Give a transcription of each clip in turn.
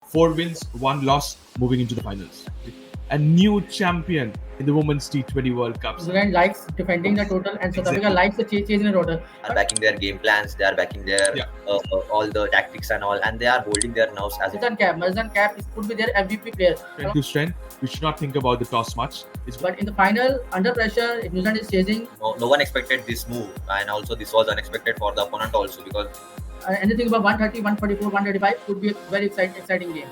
4 wins, 1 loss, moving into the finals. A new champion in the Women's T20 World Cup. New Zealand likes defending the total, and South Africa Exactly. likes the chasing the total. Are backing their game plans, they are backing their Yeah. all the tactics and all, and they are holding their nerves as a Marizan Cap could be their MVP player. Strength to strength, we should not think about the toss much. But in the final, under pressure, if New Zealand is chasing, no one expected this move, and also this was unexpected for the opponent also, because anything above 130, 144, 135 could be a very exciting game.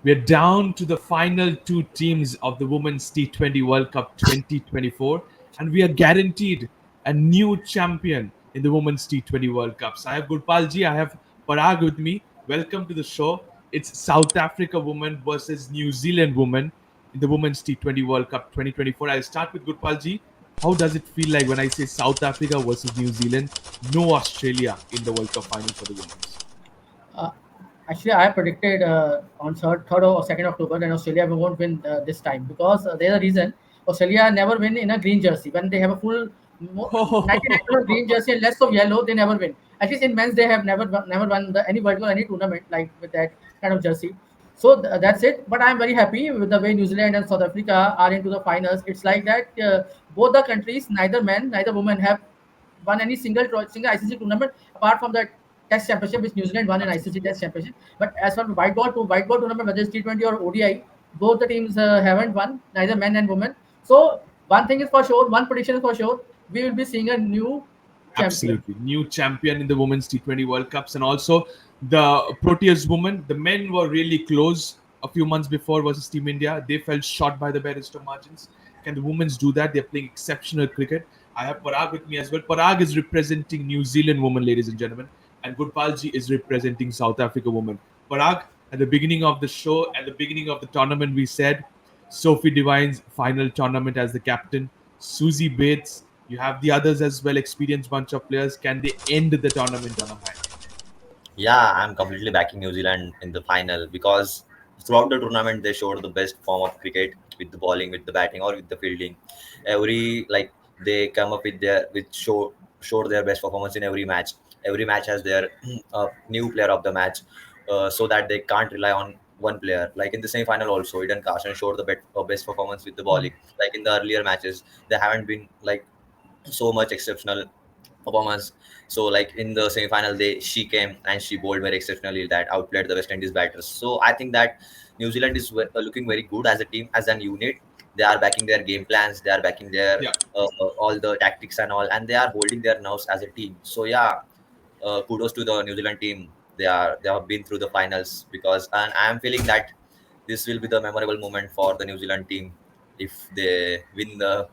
We're down to the final 2 teams of the Women's T20 World Cup 2024, and we are guaranteed a new champion in the Women's T20 World Cups. I have Gurpalji, I have Parag with me. Welcome to the show. It's South Africa women versus New Zealand women in the Women's T20 World Cup 2024. I'll start with Gurpalji. How does it feel like when I say South Africa versus New Zealand, no Australia in the World Cup final for the women? Actually, I predicted on 3rd or 2nd October that Australia won't win this time, because there's a reason. Australia never win in a green jersey. When they have a full 99% green jersey and less of yellow, they never win. At least in men's, they have never won any World Cup, any tournament like with that kind of jersey. So that's it. But I'm very happy with the way New Zealand and South Africa are into the finals. It's like that both the countries, neither men, neither women, have won any single ICC tournament apart from the Test Championship, which New Zealand won in ICC Test Championship. But as for white ball tournament, whether it's T20 or ODI, both the teams haven't won, neither men and women. So one thing is for sure, one prediction is for sure, we will be seeing a new champion. Absolutely. New champion in the Women's T20 World Cups. And also the Proteas women, the men were really close a few months before versus Team India. They fell short by the barest of margins. Can the women's do that? They're playing exceptional cricket. I have Parag with me as well. Parag is representing New Zealand women, ladies and gentlemen. And Gurpalji is representing South Africa women. Parag, at the beginning of the show, at the beginning of the tournament, we said Sophie Devine's final tournament as the captain. Susie Bates, you have the others as well, experienced bunch of players. Can they end the tournament on a high? yeah, I'm completely backing New Zealand in the final, because throughout the tournament they showed the best form of cricket, with the bowling, with the batting, or with the fielding. They come up with showed their best performance in every match. Every match has their new player of the match, so that they can't rely on one player. Like in the semi-final also, Eden Carson showed the best performance with the bowling. Like in the earlier matches, they haven't been like so much exceptional performance. So like in the semi-final, she came and she bowled very exceptionally, that outplayed the West Indies batters. So I think that New Zealand is looking very good as a team, as an unit. They are backing their game plans, they are backing their all the tactics and all, and they are holding their nerves as a team. So yeah, kudos to the New Zealand team. They have been through the finals, and I am feeling that this will be the memorable moment for the New Zealand team if they win the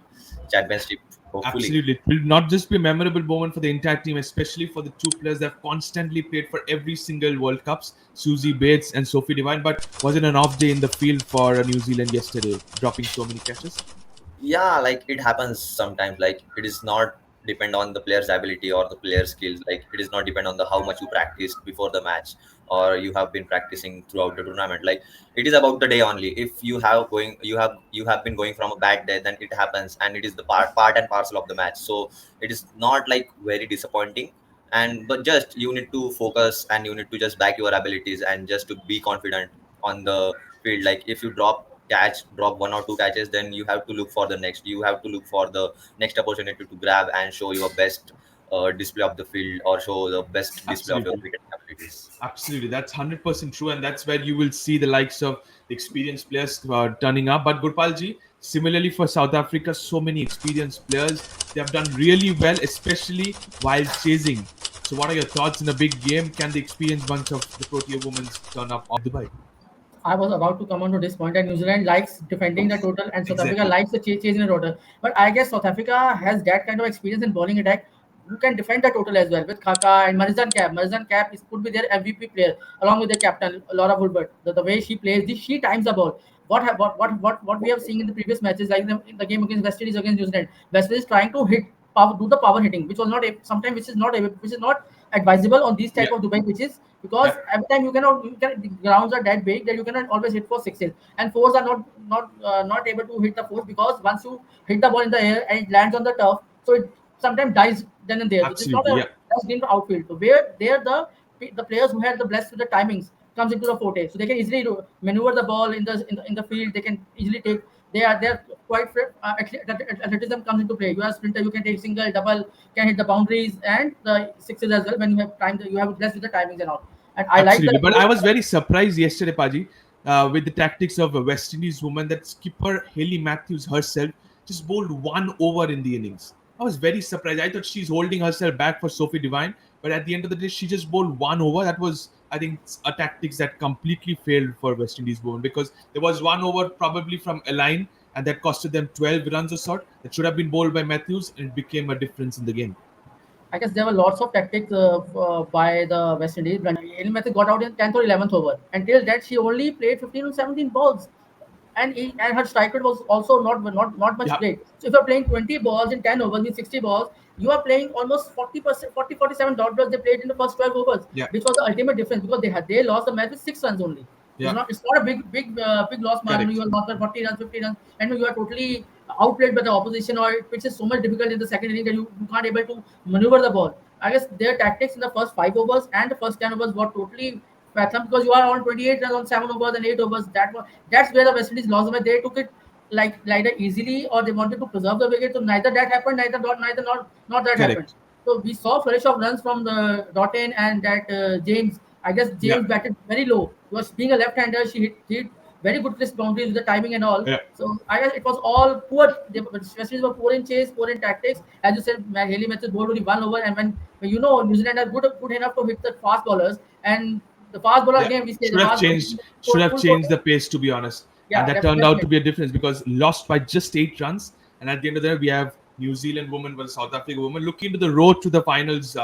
championship. Hopefully. Absolutely. It will not just be a memorable moment for the entire team, especially for the 2 players that have constantly played for every single World Cups, Susie Bates and Sophie Devine. But was it an off day in the field for New Zealand yesterday, dropping so many catches? Yeah, like it happens sometimes. Like it is not depend on the player's ability or the player's skills. Like it is not depend on the how much you practiced before the match, or you have been practicing throughout the tournament. Like it is about the day only. If you have been going from a bad day, then it happens, and it is the part and parcel of the match. So it is not like very disappointing. And but just you need to focus, and you need to just back your abilities, and just to be confident on the field. Like if you drop 1 or 2 catches, then you have to look for the next. You have to look for the next opportunity to grab and show your best display of the field, or show the best display of your cricket abilities. Absolutely, that's 100% true, and that's where you will see the likes of the experienced players turning up. But Gurpalji, similarly for South Africa, so many experienced players, they have done really well, especially while chasing. So, what are your thoughts in a big game? Can the experienced bunch of the Protea women turn up on Dubai? I was about to come on to this point that New Zealand likes defending the total, and South Africa Exactly. likes the chasing the total. But I guess South Africa has that kind of experience in bowling attack. You can defend the total as well with Khaka and Marizan Cap. Could be their MVP player along with their captain Laura Woolbert. The way she plays, she times the ball. What we have seen in the previous matches, like in the game against West Indies against New Zealand, West Indies trying to do the power hitting, which was not sometimes which is not advisable on these type of Dubai pitches, because every time the grounds are that big that you cannot always hit for sixes, and fours are not able to hit the fours, because once you hit the ball in the air and it lands on the turf, so it sometimes dies then and there. It's not Absolutely, a yeah. first green to outfield. So where there the players who had the blessed with the timings comes into the forte, so they can easily maneuver the ball in the field. They can easily take. They are quite athleticism comes into play. You are a sprinter, you can take single, double, can hit the boundaries and the sixes as well when you have time. You have blessed with the timings and all. And I like the Absolutely. But I approach. was very surprised yesterday, Paji, with the tactics of a West Indies woman that skipper Haley Matthews herself just bowled 1 over in the innings. I was very surprised. I thought she's holding herself back for Sophie Devine, but at the end of the day, she just bowled 1 over. That was, I think, a tactics that completely failed for West Indies women because there was 1 over probably from a line and that costed them 12 runs or sort. That should have been bowled by Matthews and it became a difference in the game. I guess there were lots of tactics by the West Indies. When Elin Matthews got out in 10th or 11th over. Until that, she only played 15 or 17 balls. And her strike rate was also not much Yeah, great. So if you're playing 20 balls in 10 overs, in 60 balls, you are playing almost 40%, 47 dot balls they played in the first 12 overs, yeah, which was the ultimate difference because they lost the match with 6 runs only. yeah. It's not a big loss margin. Correct. You are lost by 40 runs, 50 runs, and you are totally outplayed by the opposition, or which is so much difficult in the second inning that you can't able to maneuver the ball. I guess their tactics in the first 5 overs and the first 10 overs were totally fathom because you are on 28 runs on 7 overs and 8 overs. That's where the West Indies lost the match. They took it like either easily or they wanted to preserve the wicket. So neither that happened, neither not that happened. Correct. So we saw flourish of runs from the Rotten and that James. I guess Yeah, James batted very low. Because being a left-hander, she hit very good crisp boundaries with the timing and all. yeah. So I guess it was all poor. The West Indies were poor in chase, poor in tactics. As you said, Haley Matthews bowled only 1 over, and when New Zealand are good enough to hit the fast bowlers, and the fast bowler Yeah, again we say the should have fast bowler changed. Should have full changed force. the pace, to be honest. And Yeah, that turned out to definitely. be a difference because lost by just 8 runs. And at the end of the day, we have New Zealand women versus South Africa women looking into the road to the finals.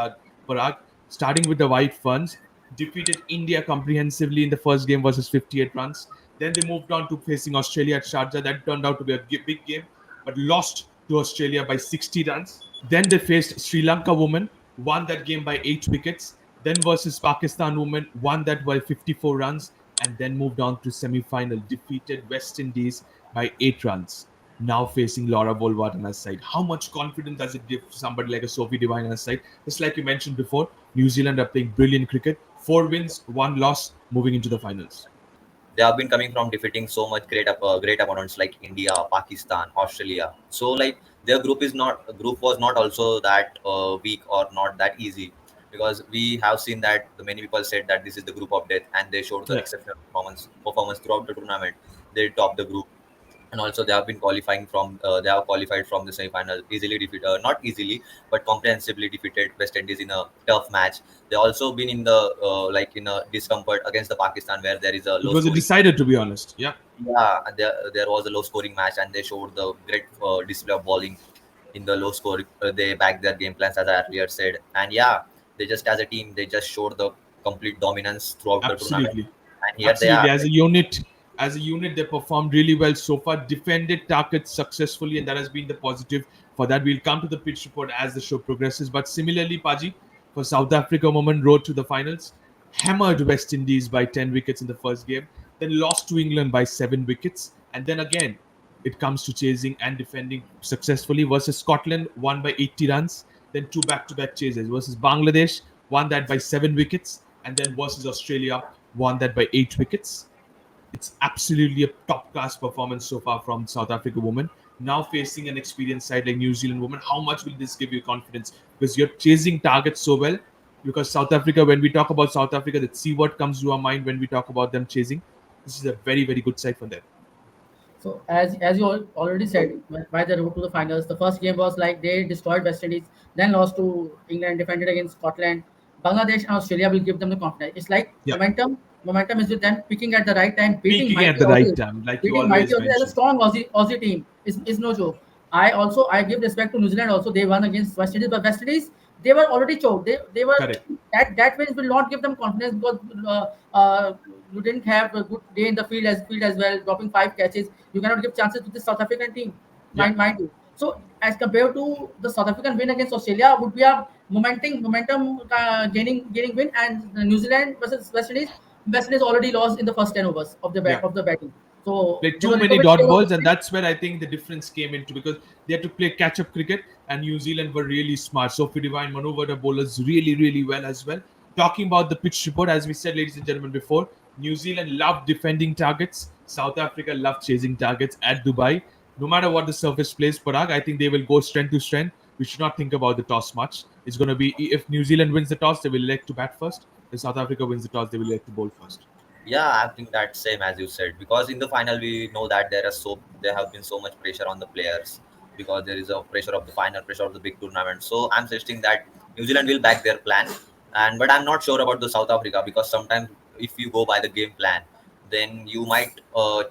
Parag, starting with the White Ferns, defeated India comprehensively in the first game versus 58 runs. Then they moved on to facing Australia at Sharjah. That turned out to be a big game, but lost to Australia by 60 runs. Then they faced Sri Lanka women, won that game by 8 wickets. Then versus Pakistan women, won that by 54 runs, and then moved on to semi-final, defeated West Indies by 8 runs. Now facing Laura Bolwart on her side. How much confidence does it give somebody like a Sophie Devine on her side? Just like you mentioned before, New Zealand are playing brilliant cricket. 4 wins, 1 loss, moving into the finals. They have been coming from defeating so much great opponents like India, Pakistan, Australia. So like their group was not also that weak or not that easy, because we have seen that the many people said that this is the group of death, and they showed the Yeah, exceptional performance throughout the tournament. They topped the group, and also they have been qualifying from they have qualified from the semi-final, easily defeated, not easily but comprehensively defeated West Indies in a tough match. They also been in the like in a discomfort against the Pakistan, where there is a it low was a scoring. decider, to be honest. Yeah, Yeah, and there was a low scoring match, and they showed the great display of bowling in the low score. They backed their game plans, as I earlier said, and yeah, they just as a team they just showed the complete dominance throughout the tournament, absolutely. and here they Absolutely. are. As a unit, they performed really well so far, defended targets successfully, and that has been the positive for that. We'll come to the pitch report as the show progresses. But similarly, Paji, for South Africa, women road to the finals, hammered West Indies by 10 wickets in the first game, then lost to England by 7 wickets, and then again it comes to chasing and defending successfully versus Scotland, won by 80 runs, then two back-to-back chases versus Bangladesh, won that by 7 wickets, and then versus Australia, won that by 8 wickets. It's absolutely a top class performance so far from South Africa women. Now facing an experienced side like New Zealand women, how much will this give you confidence? Because you're chasing targets so well. Because South Africa, when we talk about South Africa, let's see what comes to our mind when we talk about them chasing. This is a very good side for them. So as you already said, by the route to the finals, the first game was like they destroyed West Indies, then lost to England, defended against Scotland. Bangladesh and Australia will give them the confidence. It's like Yeah, momentum. Momentum is with them picking at the right time, peaking at the right time, like you always Beating Mighty Aussies as a mention. strong Aussie team is no joke. I give respect to New Zealand also. They won against West Indies, but West Indies they were already choked. They were Correct. that wins will not give them confidence because you didn't have a good day in the field as well, dropping 5 catches. You cannot give chances to the South African team, Yeah, mind you. So as compared to the South African win against Australia, would be a momentum gaining win, and New Zealand versus West Indies. West Indies already lost in the first 10 overs of the yeah. batting. So played they too were a little many bit dot scared of balls, and this. that's where I think the difference came into, because they had to play catch up cricket, and New Zealand were really smart. Sophie Devine maneuvered her bowlers really, really well as well. Talking about the pitch report, as we said, ladies and gentlemen, before, New Zealand loved defending targets, South Africa loved chasing targets at Dubai. No matter what the surface plays, Parag, I think they will go strength to strength. We should not think about the toss much. It's going to be, if New Zealand wins the toss, they will elect to bat first. If South Africa wins the toss, they will elect to bowl first. Yeah, I think that's same as you said, because in the final we know that there have been so much pressure on the players, because there is a pressure of the final, pressure of the big tournament. So I'm suggesting that New Zealand will back their plan, and but I'm not sure about the South Africa, because sometimes if you go by the game plan, then you might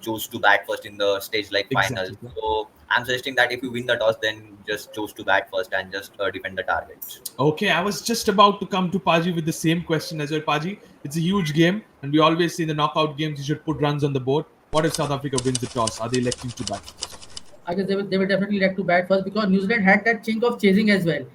choose to bat first in the stage like final. Exactly. So I'm suggesting that if you win the toss, then just choose to bat first and just defend the target. Okay, I was just about to come to Paji with the same question as well. Paji, it's a huge game, and we always say in the knockout games you should put runs on the board. What if South Africa wins the toss? Are they electing to bat first? I guess they will definitely like to bat first because New Zealand had that chink of chasing as well.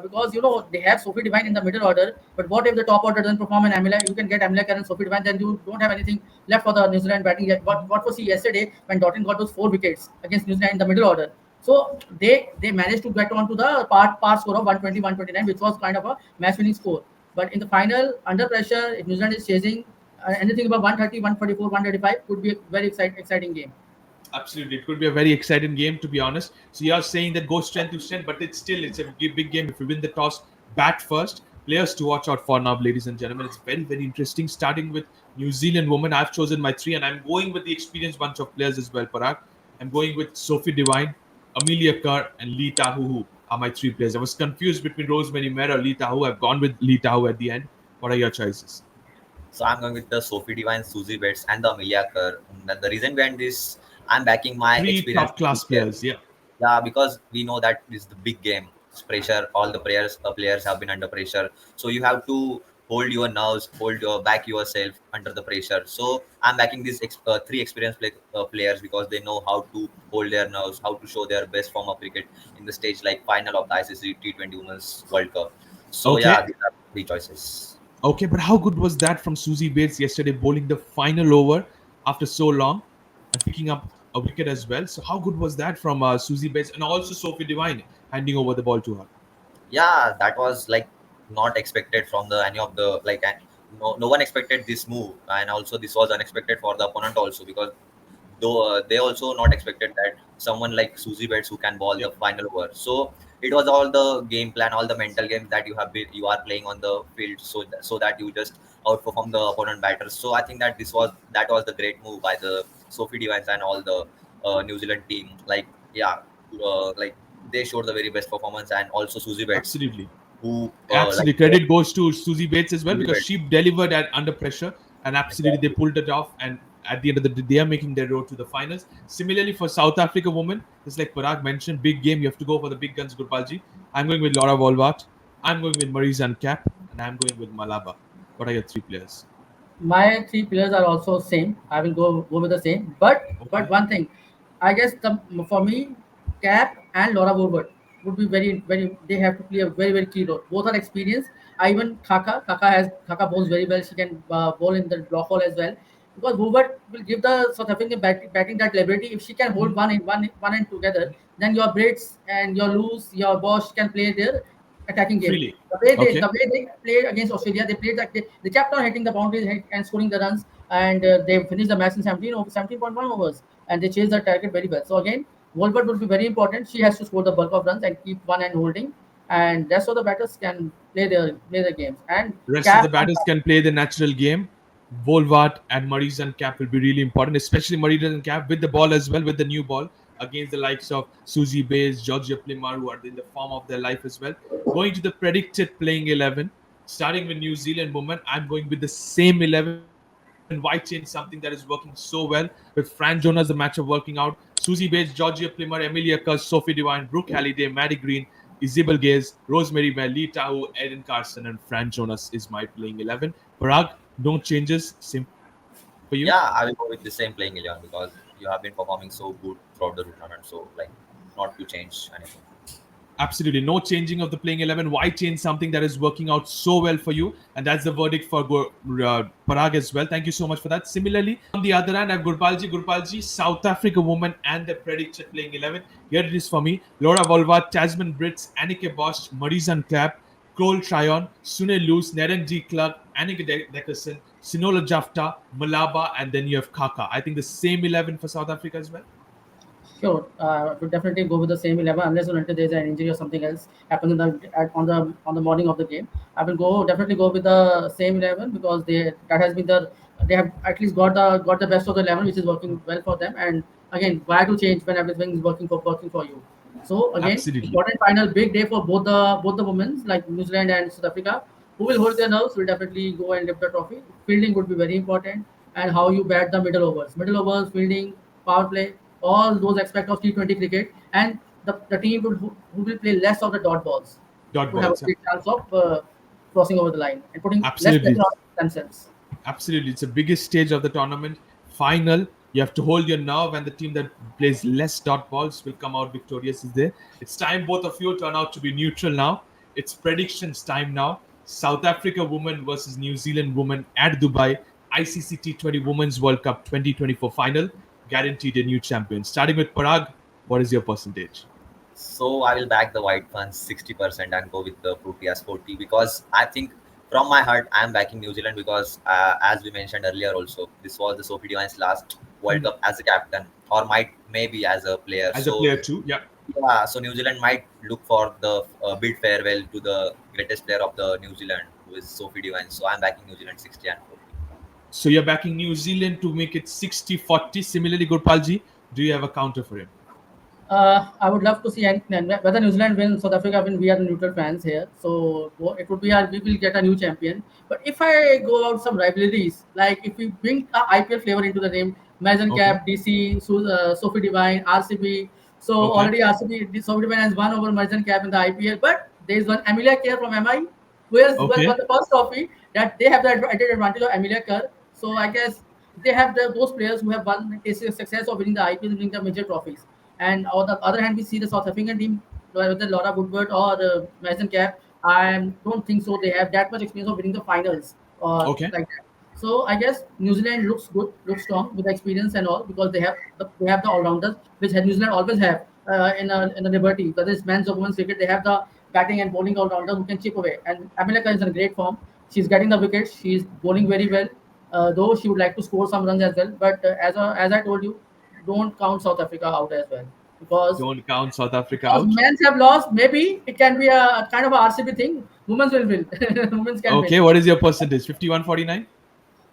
Because they have Sophie Devine in the middle order, but what if the top order doesn't perform and Amila? You can get Amila and Sophie Devine, then you don't have anything left for the New Zealand batting yet. What was he yesterday when Dottin got those 4 wickets against New Zealand in the middle order? So they managed to get on to the par score of 120, 129, which was kind of a match winning score. But in the final, under pressure, if New Zealand is chasing anything above 130, 144, 135, could be a very exciting game. Absolutely, it could be a very exciting game, to be honest. So you are saying that go strength to strength, but it's a big game. If you win the toss, bat first. Players to watch out for now, ladies and gentlemen. It's very, very interesting. Starting with New Zealand women, I've chosen my three, and I'm going with the experienced bunch of players as well. Parag, I'm going with Sophie Devine, Amelia Kerr, and Lee Tahu are my three players. I was confused between Rosemary Mera or Lee Tahu. I've gone with Lee Tahu at the end. What are your choices? So I'm going with the Sophie Devine, Susie Betts, and the Amelia Kerr. The reason behind this, I'm backing my Three experience top with class player. players. Yeah, Yeah, because we know that this is the big game. It's pressure. All the players have been under pressure. So you have to hold your nerves, hold your back yourself under the pressure. So I'm backing these three experienced players, because they know how to hold their nerves, how to show their best form of cricket in the stage like final of the ICC T20 Women's World Cup. So yeah, okay. these are three choices. Okay, but how good was that from Susie Bates yesterday, bowling the final over after so long and picking up a wicket as well? So, how good was that from Susie Bates, and also Sophie Devine handing over the ball to her? Yeah, that was like not expected from the any of the like no one expected this move, and also this was unexpected for the opponent also, because though they also not expected that someone like Susie Betts who can ball Yeah, the final over. So it was all the game plan, all the mental games that you are playing on the field, so that you just outperform the opponent batters. So I think that that was the great move by the Sophie Devines and all the New Zealand team. Like yeah, like they showed the very best performance, and also Susie Betts absolutely. who like Absolutely. Credit goes to Susie Bates as well, Susie because Betts she delivered at under pressure, and absolutely they exactly. pulled it off. And at the end of the day, they are making their road to the finals. Similarly, for South Africa women, just like Parag mentioned, big game. You have to go for the big guns, Gurpalji. I'm going with Laura Volvat. I'm going with Marie Cap, and I'm going with Malaba. What are your three players? My three pillars are also same. I will go with the same. But Okay. one thing, I guess for me, Cap and Laura Woodward would be very. They have to play a very key role. Both are experienced. I even Kaka bowls very well. She can bowl in the block hole as well. Because Woodward will give the South African batting that liberty. If she can hold Mhm. one end together, then your Brits and your Loose, your Bosch can play their attacking game. Freely. The Okay. way they played against Australia, they played like they kept on hitting the boundaries and scoring the runs, and they finished the match in 17.1 overs, and they chased the target very well. So again, Wolbert will be very important. She has to score the bulk of runs and keep one end holding, and rest of the batters can play their games. And Rest of Cap the batters can play the natural game. Volvat and Murray's and Cap will be really important, especially Murray's and Cap with the ball as well, with the new ball against the likes of Susie Bays, Georgia Plimar, who are in the form of their life as well. Going to the predicted playing 11, starting with New Zealand women, I'm going with the same 11. Why change something that is working so well with Fran Jonas, the match of working out? Susie Bates, Georgia Plimmer, Emilia Kerr, Sophie Devine, Brooke Halliday, Maddie Green, Isabel Gaze, Rosemary Bell, Lee Tahu, Eden Carson, and Fran Jonas is my playing 11. Parag, no changes. Same for you. Yeah, I will go with the same playing 11, because you have been performing so good throughout the tournament. So like not to change anything. Absolutely. No changing of the playing 11. Why change something that is working out so well for you? And that's the verdict for Parag as well. Thank you so much for that. Similarly, on the other hand, I have Gurpalji. Gurpalji, South Africa woman and the predicted playing 11. Here it is for me. Laura Volva, Tasman Brits, Anneke Bosch, Marizan Clapp, Cole Tryon, Sune Luce, Neren D. Clark, Anneke Dickerson, Sinola Jafta, Malaba, and then you have Kaka. I think the same 11 for South Africa as well. Sure, to definitely go with the same 11 unless or until there's an injury or something else happens in on the morning of the game. I will definitely go with the same 11 because they have at least got the best of the 11 which is working well for them. And again, why to change when everything is working for you? So again, Absolutely. important final big day for both the women like New Zealand and South Africa. Who will hold their nerves will definitely go and lift the trophy. Fielding would be very important, and how you bat the middle overs, fielding, power play, all those aspects of T20 cricket, and the team who will play less of the dot balls Dot would have a balls. Yeah. great chance of crossing over the line and putting less Absolutely. pressure on themselves. Absolutely. It's the biggest stage of the tournament. Final. You have to hold your nerve, and the team that plays less dot balls will come out victorious. Is there? It's time both of you turn out to be neutral now. It's predictions time now. South Africa women versus New Zealand women at Dubai. ICC T20 Women's World Cup 2024 final. Guaranteed a new champion. Starting with Parag, what is your percentage? So I will back the white ones 60% and go with the Proteas 40 because I think from my heart I am backing New Zealand because as we mentioned earlier also this was the Sophie Devine's last World Hmm. Cup as a captain or might maybe as a player. As a So player too, yeah. yeah, so New Zealand might look for the bid farewell to the greatest player of the New Zealand who is Sophie Devine. So I'm backing New Zealand 60 and 40. So you're backing New Zealand to make it 60-40. Similarly, Gurpalji, do you have a counter for him? I would love to see whether New Zealand wins, South Africa win. We are neutral fans here, so it would be we will get a new champion. But if I go out some rivalries, like if we bring a IPL flavor into the name, Mazen Okay. Cap, DC, Sophie Devine, RCB. So Okay. already RCB, Sophie Devine has won over Mazen Cap in the IPL, but there is one Amelia Kerr from MI who has won Okay. the first trophy. That they have the added advantage of Amelia Kerr. So I guess they have those players who have won a success of winning the IPL, winning the major trophies. And on the other hand, we see the South African team, whether Laura Woodward or Mason Cap. I don't think so. They have that much experience of winning the finals or Okay. like that. So I guess New Zealand looks good, looks strong with the experience and all because they have the all rounders, which New Zealand always have in the Liberty. Whether it's men's or women's cricket, they have the batting and bowling all rounders who can chip away. And America is in great form. She's getting the wickets. She's bowling very well. Though she would like to score some runs as well, but as I told you, don't count South Africa out as well because Don't count South Africa because out. men's have lost. Maybe it can be a kind of a RCB thing. Women's will win. Women's can win. Okay, what is your percentage? 51-49?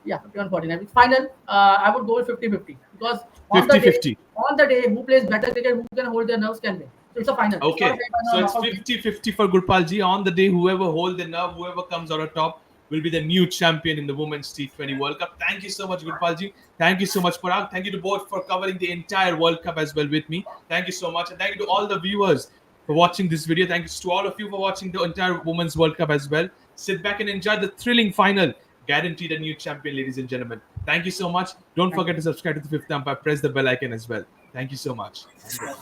Yeah, 51-49. Final, I would go with 50-50 because 50-50. on the day, who plays better cricket, who can hold their nerves can win. So it's a final. It's not a Okay, semi-final so or it's knockout game. 50-50 for Gurpalji. On the day, whoever hold the nerve, whoever comes out on top, will be the new champion in the Women's T20 World Cup. Thank you so much, Gurpalji. Thank you so much, Parag. Thank you to both for covering the entire World Cup as well with me. Thank you so much. And thank you to all the viewers for watching this video. Thank you to all of you for watching the entire Women's World Cup as well. Sit back and enjoy the thrilling final. Guaranteed a new champion, ladies and gentlemen. Thank you so much. Don't Thank forget you. to subscribe to the Fifth Umpire. Press the bell icon as well. Thank you so much. Thank you.